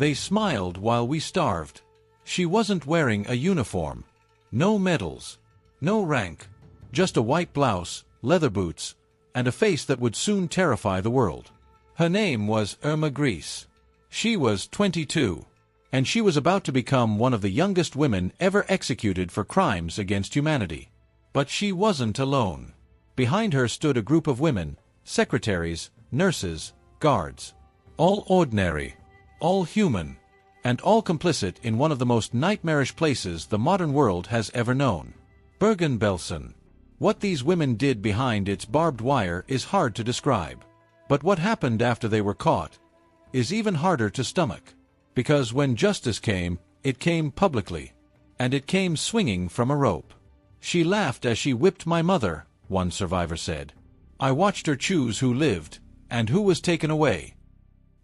They smiled while we starved. She wasn't wearing a uniform. No medals. No rank. Just a white blouse, leather boots, and a face that would soon terrify the world. Her name was Irma Grese. She was 22, and she was about to become one of the youngest women ever executed for crimes against humanity. But she wasn't alone. Behind her stood a group of women, secretaries, nurses, guards. All ordinary, all human, and all complicit in one of the most nightmarish places the modern world has ever known. Bergen-Belsen. What these women did behind its barbed wire is hard to describe. But what happened after they were caught is even harder to stomach. Because when justice came, it came publicly. And it came swinging from a rope. She laughed as she whipped my mother, one survivor said. I watched her choose who lived, and who was taken away.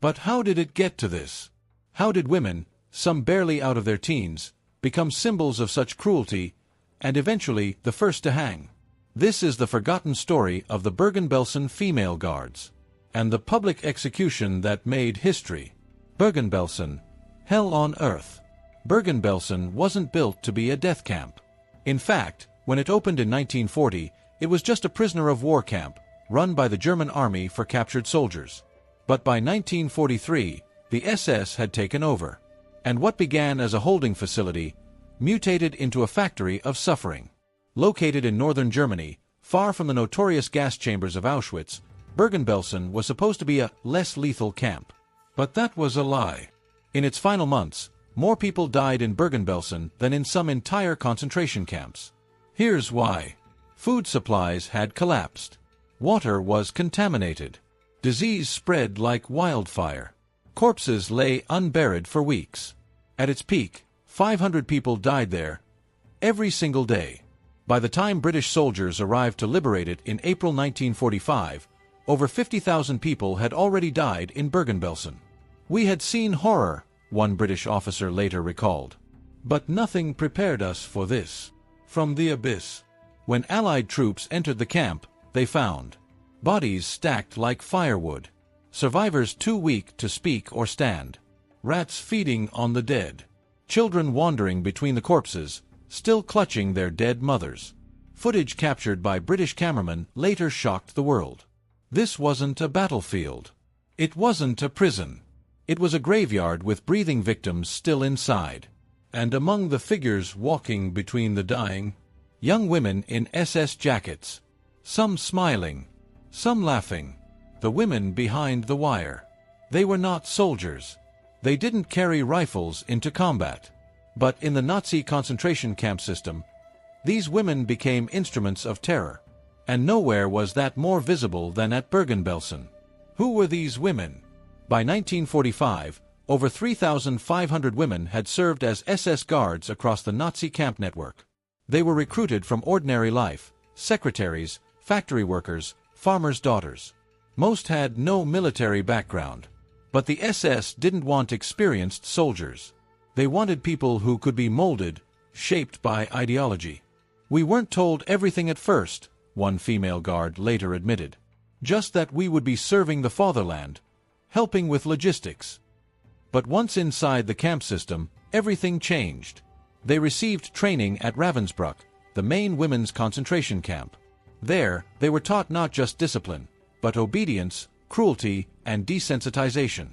But how did it get to this? How did women, some barely out of their teens, become symbols of such cruelty, and eventually the first to hang? This is the forgotten story of the Bergen-Belsen female guards, and the public execution that made history. Bergen-Belsen, hell on earth. Bergen-Belsen wasn't built to be a death camp. In fact, when it opened in 1940, it was just a prisoner of war camp, run by the German army for captured soldiers. But by 1943, the SS had taken over, and what began as a holding facility mutated into a factory of suffering. Located in northern Germany, far from the notorious gas chambers of Auschwitz, Bergen-Belsen was supposed to be a less lethal camp. But that was a lie. In its final months, more people died in Bergen-Belsen than in some entire concentration camps. Here's why. Food supplies had collapsed. Water was contaminated. Disease spread like wildfire. Corpses lay unburied for weeks. At its peak, 500 people died there every single day. By the time British soldiers arrived to liberate it in April 1945, over 50,000 people had already died in Bergen-Belsen. We had seen horror, one British officer later recalled. But nothing prepared us for this. From the abyss. When Allied troops entered the camp, they found bodies stacked like firewood, survivors too weak to speak or stand, rats feeding on the dead, children wandering between the corpses, still clutching their dead mothers. Footage captured by British cameramen later shocked the world. This wasn't a battlefield. It wasn't a prison. It was a graveyard with breathing victims still inside. And among the figures walking between the dying, young women in SS jackets, some smiling, some laughing. The women behind the wire. They were not soldiers. They didn't carry rifles into combat. But in the Nazi concentration camp system, these women became instruments of terror. And nowhere was that more visible than at Bergen-Belsen. Who were these women? By 1945, over 3,500 women had served as SS guards across the Nazi camp network. They were recruited from ordinary life, secretaries, factory workers, farmers' daughters. Most had no military background. But the SS didn't want experienced soldiers. They wanted people who could be molded, shaped by ideology. We weren't told everything at first, one female guard later admitted. Just that we would be serving the fatherland, helping with logistics. But once inside the camp system, everything changed. They received training at Ravensbrück, the main women's concentration camp. There, they were taught not just discipline, but obedience, cruelty, and desensitization.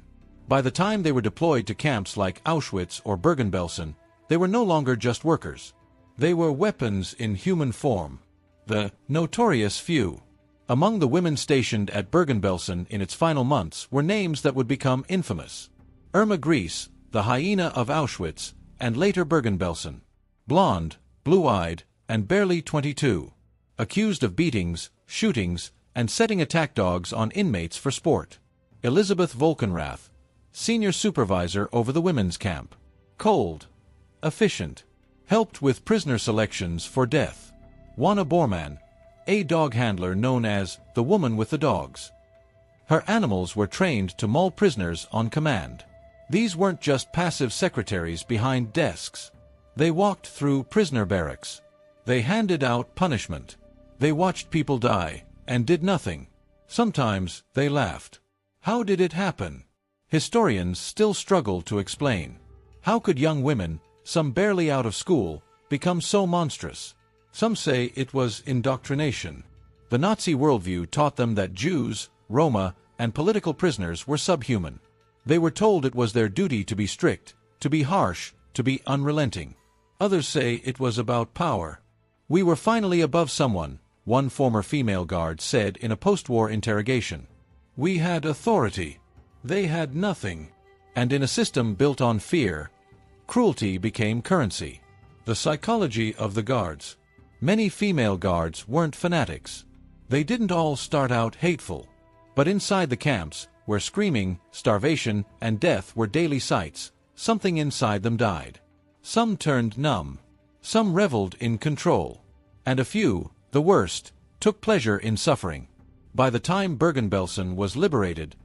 By the time they were deployed to camps like Auschwitz or Bergen-Belsen, they were no longer just workers. They were weapons in human form. The notorious few. Among the women stationed at Bergen-Belsen in its final months were names that would become infamous. Irma Grese, the hyena of Auschwitz, and later Bergen-Belsen. Blonde, blue-eyed, and barely 22. Accused of beatings, shootings, and setting attack dogs on inmates for sport. Elizabeth Volkenrath, senior supervisor over the women's camp. Cold, efficient, helped with prisoner selections for death. Wanna Bormann, a dog handler known as the woman with the dogs. Her animals were trained to maul prisoners on command. These weren't just passive secretaries behind desks. They walked through prisoner barracks. They handed out punishment. They watched people die and did nothing. Sometimes they laughed. How did it happen? Historians still struggle to explain. How could young women, some barely out of school, become so monstrous? Some say it was indoctrination. The Nazi worldview taught them that Jews, Roma, and political prisoners were subhuman. They were told it was their duty to be strict, to be harsh, to be unrelenting. Others say it was about power. "We were finally above someone," one former female guard said in a post-war interrogation. "We had authority. They had nothing." And in a system built on fear, cruelty became currency. The psychology of the guards. Many female guards weren't fanatics. They didn't all start out hateful. But inside the camps, where screaming, starvation, and death were daily sights, something inside them died. Some turned numb. Some reveled in control. And a few, the worst, took pleasure in suffering. By the time Bergen-Belsen was liberated,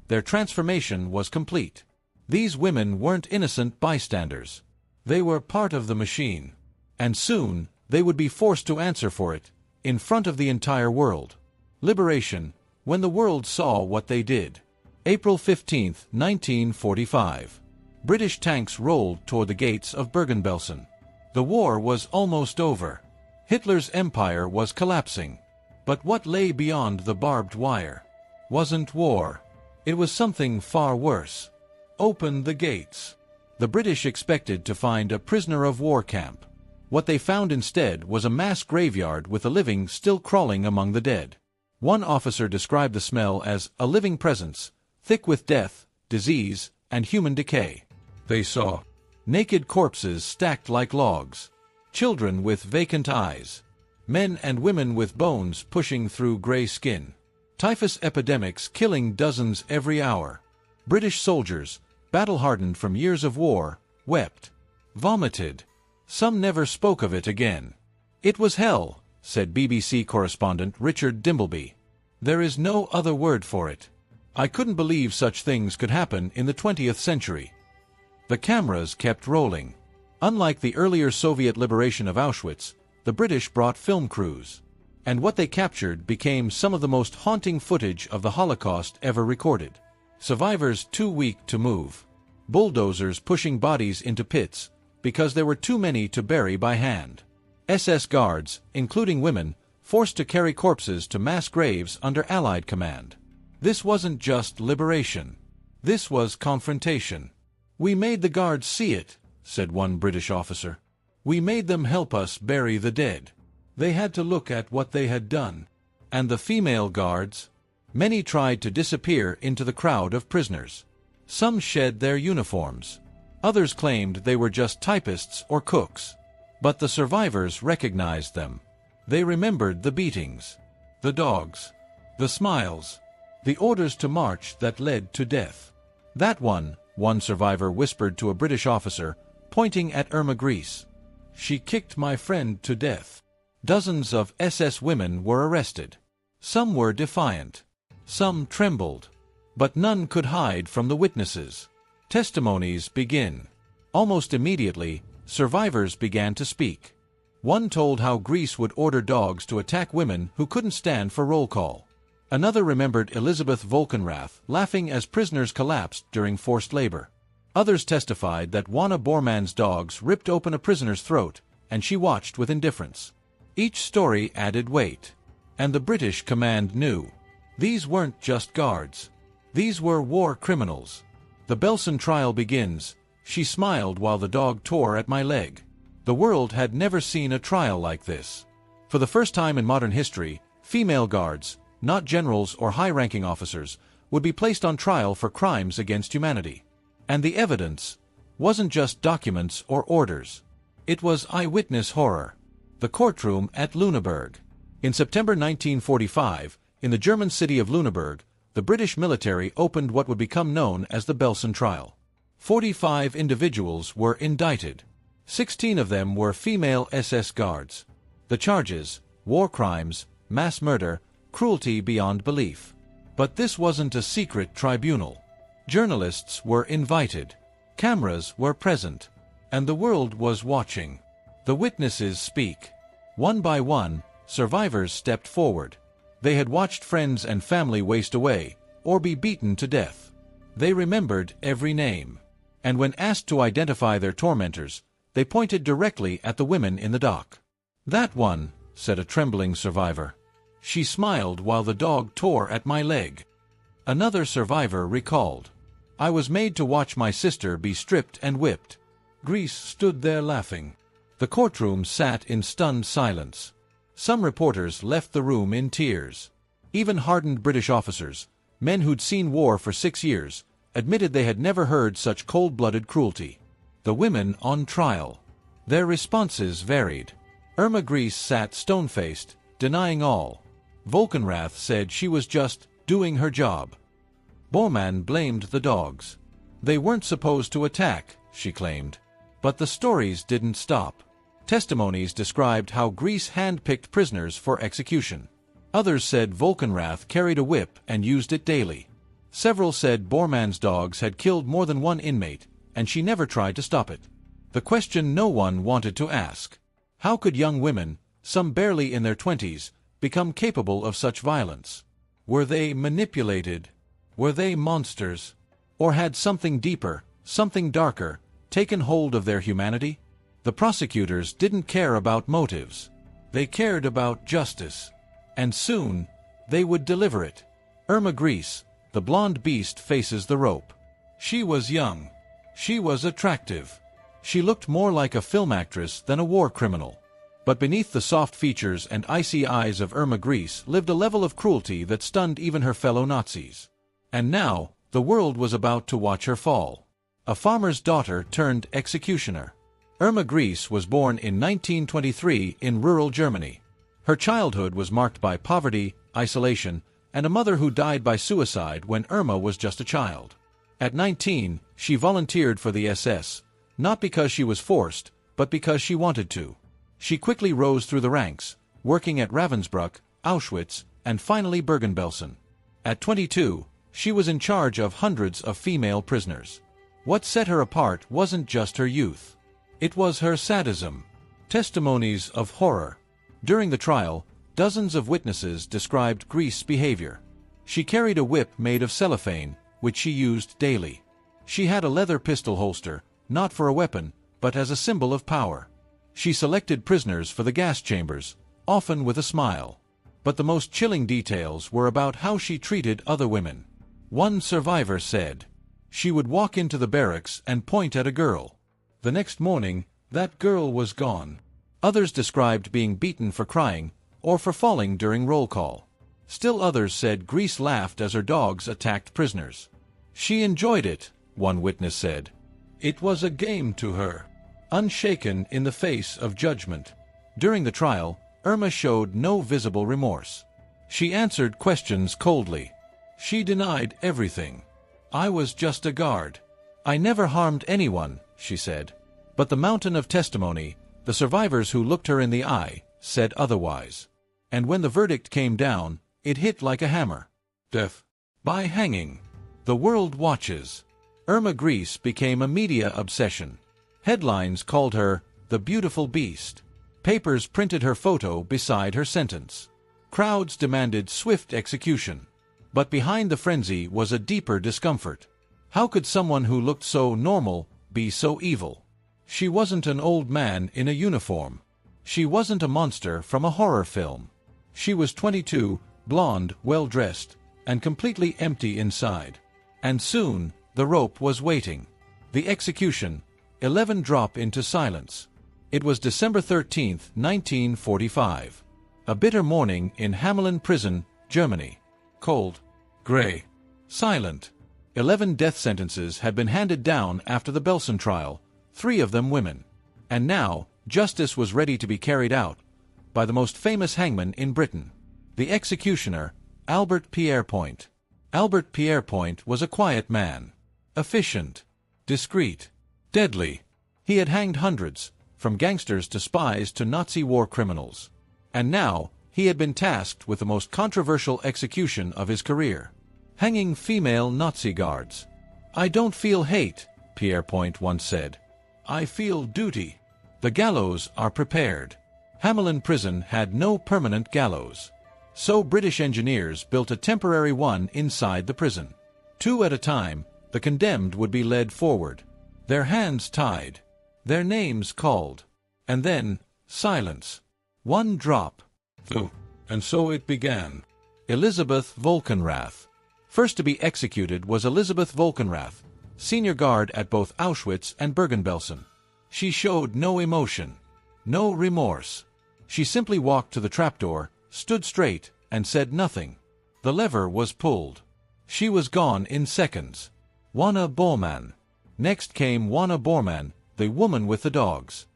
their transformation was complete. These women weren't innocent bystanders. They were part of the machine. And soon, they would be forced to answer for it, in front of the entire world. Liberation, when the world saw what they did. April 15, 1945. British tanks rolled toward the gates of Bergen-Belsen. The war was almost over. Hitler's empire was collapsing. But what lay beyond the barbed wire wasn't war. It was something far worse. Open the gates. The British expected to find a prisoner of war camp. What they found instead was a mass graveyard with the living still crawling among the dead. One officer described the smell as a living presence, thick with death, disease, and human decay. They saw naked corpses stacked like logs, children with vacant eyes, men and women with bones pushing through gray skin, typhus epidemics killing dozens every hour. British soldiers, battle-hardened from years of war, wept, vomited. Some never spoke of it again. "It was hell," said BBC correspondent Richard Dimbleby. "There is no other word for it. I couldn't believe such things could happen in the 20th century." The cameras kept rolling. Unlike the earlier Soviet liberation of Auschwitz, the British brought film crews. And what they captured became some of the most haunting footage of the Holocaust ever recorded. Survivors too weak to move. Bulldozers pushing bodies into pits because there were too many to bury by hand. SS guards, including women, forced to carry corpses to mass graves under Allied command. This wasn't just liberation. This was confrontation. "We made the guards see it," said one British officer. "We made them help us bury the dead. They had to look at what they had done." And the female guards? Many tried to disappear into the crowd of prisoners. Some shed their uniforms. Others claimed they were just typists or cooks. But the survivors recognized them. They remembered the beatings, the dogs, the smiles, the orders to march that led to death. "That one survivor whispered to a British officer, pointing at Irma Grese. "She kicked my friend to death." Dozens of SS women were arrested. Some were defiant. Some trembled. But none could hide from the witnesses. Testimonies begin. Almost immediately, survivors began to speak. One told how Grese would order dogs to attack women who couldn't stand for roll call. Another remembered Elizabeth Volkenrath laughing as prisoners collapsed during forced labor. Others testified that Wanna Bormann's dogs ripped open a prisoner's throat, and she watched with indifference. Each story added weight. And the British command knew. These weren't just guards. These were war criminals. "The Belsen trial begins. She smiled while the dog tore at my leg." The world had never seen a trial like this. For the first time in modern history, female guards, not generals or high-ranking officers, would be placed on trial for crimes against humanity. And the evidence wasn't just documents or orders. It was eyewitness horror. The courtroom at Lüneburg. In September 1945, in the German city of Lüneburg, the British military opened what would become known as the Belsen trial. 45 individuals were indicted. 16 of them were female SS guards. The charges: war crimes, mass murder, cruelty beyond belief. But this wasn't a secret tribunal. Journalists were invited. Cameras were present. And the world was watching. The witnesses speak. One by one, survivors stepped forward. They had watched friends and family waste away, or be beaten to death. They remembered every name. And when asked to identify their tormentors, they pointed directly at the women in the dock. "That one," said a trembling survivor. "She smiled while the dog tore at my leg." Another survivor recalled, "I was made to watch my sister be stripped and whipped." Grese stood there laughing. The courtroom sat in stunned silence. Some reporters left the room in tears. Even hardened British officers, men who'd seen war for 6 years, admitted they had never heard such cold-blooded cruelty. The women on trial. Their responses varied. Irma Grese sat stone-faced, denying all. Volkenrath said she was just doing her job. Bormann blamed the dogs. They weren't supposed to attack, she claimed. But the stories didn't stop. Testimonies described how Grese hand-picked prisoners for execution. Others said Volkenrath carried a whip and used it daily. Several said Bormann's dogs had killed more than one inmate, and she never tried to stop it. The question no one wanted to ask: how could young women, some barely in their 20s, become capable of such violence? Were they manipulated? Were they monsters? Or had something deeper, something darker, taken hold of their humanity? The prosecutors didn't care about motives. They cared about justice. And soon, they would deliver it. Irma Grese, the blonde beast, faces the rope. She was young. She was attractive. She looked more like a film actress than a war criminal. But beneath the soft features and icy eyes of Irma Grese lived a level of cruelty that stunned even her fellow Nazis. And now, the world was about to watch her fall. A farmer's daughter turned executioner. Irma Grese was born in 1923 in rural Germany. Her childhood was marked by poverty, isolation, and a mother who died by suicide when Irma was just a child. At 19, she volunteered for the SS, not because she was forced, but because she wanted to. She quickly rose through the ranks, working at Ravensbrück, Auschwitz, and finally Bergen-Belsen. At 22, she was in charge of hundreds of female prisoners. What set her apart wasn't just her youth. It was her sadism. Testimonies of horror. During the trial, dozens of witnesses described Grese's behavior. She carried a whip made of cellophane, which she used daily. She had a leather pistol holster, not for a weapon, but as a symbol of power. She selected prisoners for the gas chambers, often with a smile. But the most chilling details were about how she treated other women. One survivor said, "She would walk into the barracks and point at a girl. The next morning, that girl was gone." Others described being beaten for crying, or for falling during roll call. Still others said Grese laughed as her dogs attacked prisoners. "She enjoyed it," one witness said. "It was a game to her." Unshaken in the face of judgment. During the trial, Irma showed no visible remorse. She answered questions coldly. She denied everything. "I was just a guard. I never harmed anyone," she said. But the mountain of testimony, the survivors who looked her in the eye, said otherwise. And when the verdict came down, it hit like a hammer. Death by hanging. The world watches. Irma Grese became a media obsession. Headlines called her the beautiful beast. Papers printed her photo beside her sentence. Crowds demanded swift execution. But behind the frenzy was a deeper discomfort. How could someone who looked so normal be so evil? She wasn't an old man in a uniform. She wasn't a monster from a horror film. She was 22, blonde, well-dressed, and completely empty inside. And soon, the rope was waiting. The execution. 11 drop into silence. It was December 13, 1945. A bitter morning in Hamelin Prison, Germany. Cold. Gray. Silent. 11 death sentences had been handed down after the Belsen trial, 3 of them women. And now, justice was ready to be carried out by the most famous hangman in Britain. The executioner, Albert Pierrepoint. Albert Pierrepoint was a quiet man. Efficient. Discreet. Deadly. He had hanged hundreds, from gangsters to spies to Nazi war criminals. And now, he had been tasked with the most controversial execution of his career. Hanging female Nazi guards. "I don't feel hate," Pierrepoint once said. "I feel duty." The gallows are prepared. Hamelin Prison had no permanent gallows. So British engineers built a temporary one inside the prison. 2 at a time, The condemned would be led forward, their hands tied, their names called, and then silence. One drop. And so it began. Elizabeth Volkenrath. First to be executed was Elizabeth Volkenrath, senior guard at both Auschwitz and Bergen-Belsen. She showed no emotion, no remorse. She simply walked to the trapdoor, stood straight, and said nothing. The lever was pulled. She was gone in seconds. Wanna Bormann. Next came Wanna Bormann, the woman with the dogs.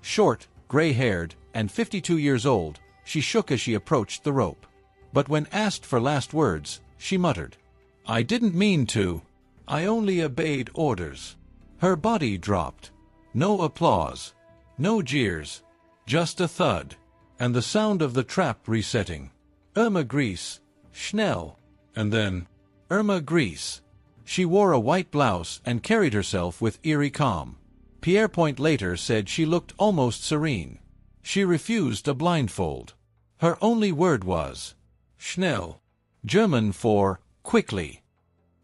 Short, gray-haired, and 52 years old, she shook as she approached the rope. But when asked for last words, she muttered, "I didn't mean to. I only obeyed orders." Her body dropped. No applause. No jeers. Just a thud. And the sound of the trap resetting. Irma Grese. Schnell. And then, Irma Grese. She wore a white blouse and carried herself with eerie calm. Pierre Point later said she looked almost serene. She refused a blindfold. Her only word was, Schnell, German for quickly.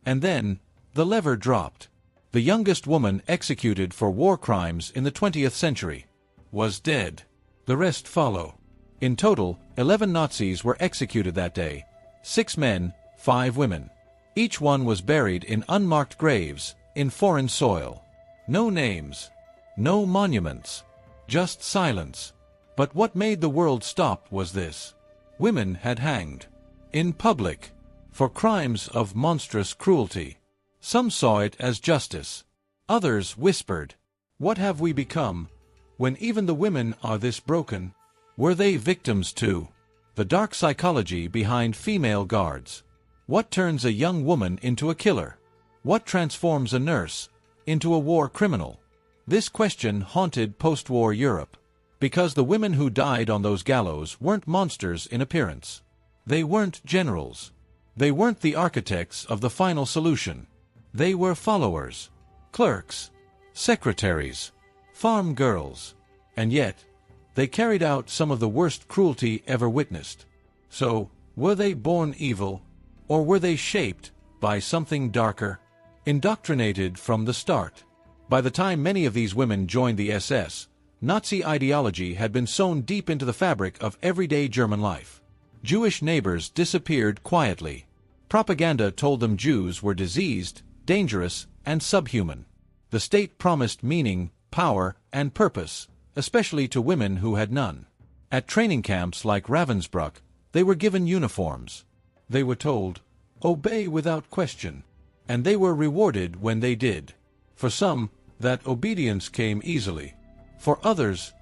And then, the lever dropped. The youngest woman executed for war crimes in the 20th century was dead. The rest follow. In total, 11 Nazis were executed that day, 6 men, 5 women. Each one was buried in unmarked graves, in foreign soil. No names, no monuments, just silence. But what made the world stop was this. Women had hanged. In public. For crimes of monstrous cruelty. Some saw it as justice. Others whispered, "What have we become, when even the women are this broken?" Were they victims too? The dark psychology behind female guards. What turns a young woman into a killer? What transforms a nurse into a war criminal? This question haunted post-war Europe. Because the women who died on those gallows weren't monsters in appearance. They weren't generals. They weren't the architects of the final solution. They were followers, clerks, secretaries, farm girls. And yet, they carried out some of the worst cruelty ever witnessed. So, were they born evil, or were they shaped by something darker? Indoctrinated from the start. By the time many of these women joined the SS, Nazi ideology had been sewn deep into the fabric of everyday German life. Jewish neighbors disappeared quietly. Propaganda told them Jews were diseased, dangerous, and subhuman. The state promised meaning, power, and purpose, especially to women who had none. At training camps like Ravensbrück, they were given uniforms. They were told, "Obey without question," and they were rewarded when they did. For some, that obedience came easily. For others,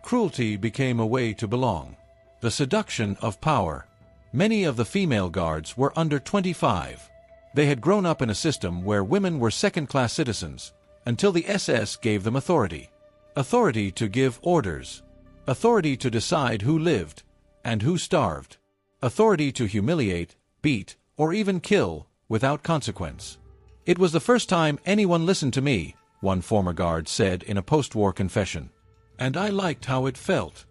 cruelty became a way to belong. The seduction of power. Many of the female guards were under 25. They had grown up in a system where women were second-class citizens, until the SS gave them authority. Authority to give orders. Authority to decide who lived and who starved. Authority to humiliate, beat, or even kill without consequence. "It was the first time anyone listened to me," one former guard said in a post-war confession. "And I liked how it felt."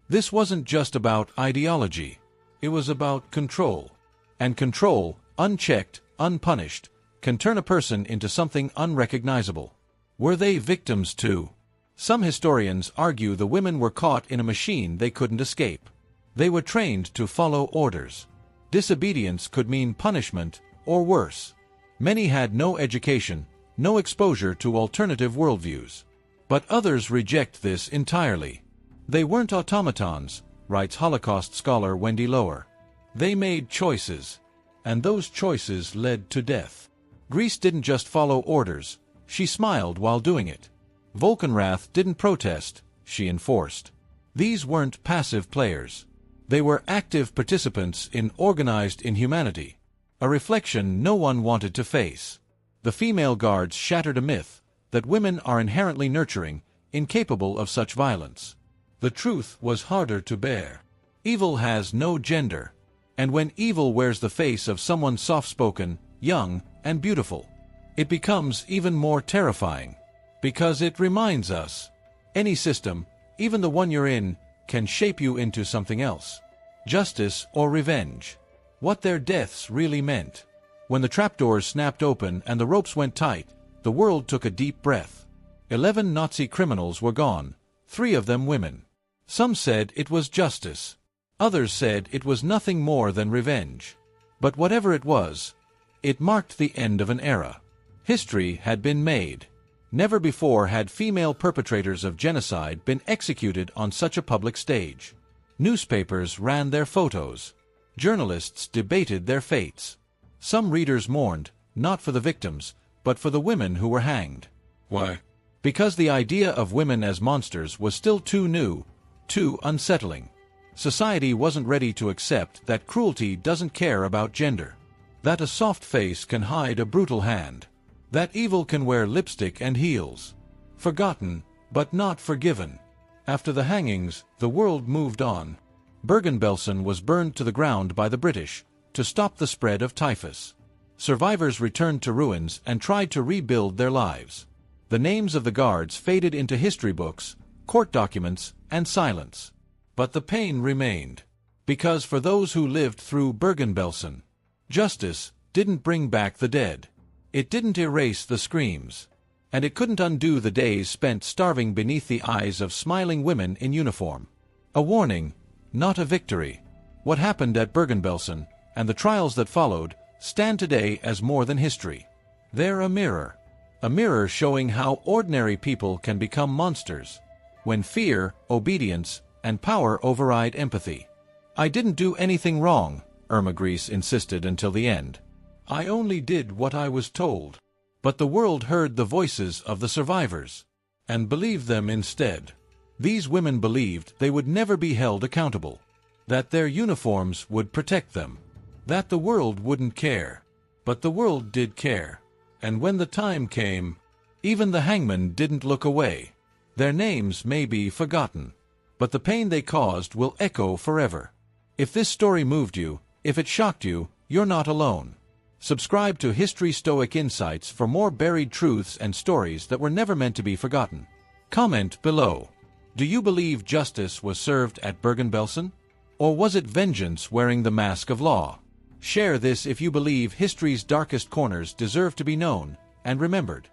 This wasn't just about ideology. It was about control. And control, unchecked, unpunished, can turn a person into something unrecognizable. Were they victims too? Some historians argue the women were caught in a machine they couldn't escape. They were trained to follow orders. Disobedience could mean punishment, or worse. Many had no education, no exposure to alternative worldviews. But others reject this entirely. They weren't automatons, writes Holocaust scholar Wendy Lower. They made choices, and those choices led to death. Grese didn't just follow orders, she smiled while doing it. Volkenrath didn't protest, she enforced. These weren't passive players. They were active participants in organized inhumanity, a reflection no one wanted to face. The female guards shattered a myth that women are inherently nurturing, incapable of such violence. The truth was harder to bear. Evil has no gender, and when evil wears the face of someone soft-spoken, young, and beautiful, it becomes even more terrifying, because it reminds us, any system, even the one you're in, can shape you into something else. Justice or revenge. What their deaths really meant. When the trapdoors snapped open and the ropes went tight, the world took a deep breath. 11 Nazi criminals were gone, 3 of them women. Some said it was justice. Others said it was nothing more than revenge. But whatever it was, it marked the end of an era. History had been made. Never before had female perpetrators of genocide been executed on such a public stage. Newspapers ran their photos. Journalists debated their fates. Some readers mourned, not for the victims, but for the women who were hanged. Why? Because the idea of women as monsters was still too new, too unsettling. Society wasn't ready to accept that cruelty doesn't care about gender. That a soft face can hide a brutal hand. That evil can wear lipstick and heels. Forgotten, but not forgiven. After the hangings, the world moved on. Bergen-Belsen was burned to the ground by the British to stop the spread of typhus. Survivors returned to ruins and tried to rebuild their lives. The names of the guards faded into history books, court documents, and silence. But the pain remained. Because for those who lived through Bergen-Belsen, justice didn't bring back the dead. It didn't erase the screams. And it couldn't undo the days spent starving beneath the eyes of smiling women in uniform. A warning, not a victory. What happened at Bergen-Belsen, and the trials that followed, stand today as more than history. They're a mirror showing how ordinary people can become monsters, when fear, obedience, and power override empathy. I didn't do anything wrong, Irma Grese insisted until the end. I only did what I was told. But the world heard the voices of the survivors, and believed them instead. These women believed they would never be held accountable, that their uniforms would protect them, that the world wouldn't care. But the world did care. And when the time came, even the hangmen didn't look away. Their names may be forgotten, but the pain they caused will echo forever. If this story moved you, if it shocked you, you're not alone. Subscribe to History Stoic Insights for more buried truths and stories that were never meant to be forgotten. Comment below. Do you believe justice was served at Bergen-Belsen? Or was it vengeance wearing the mask of law? Share this if you believe history's darkest corners deserve to be known and remembered.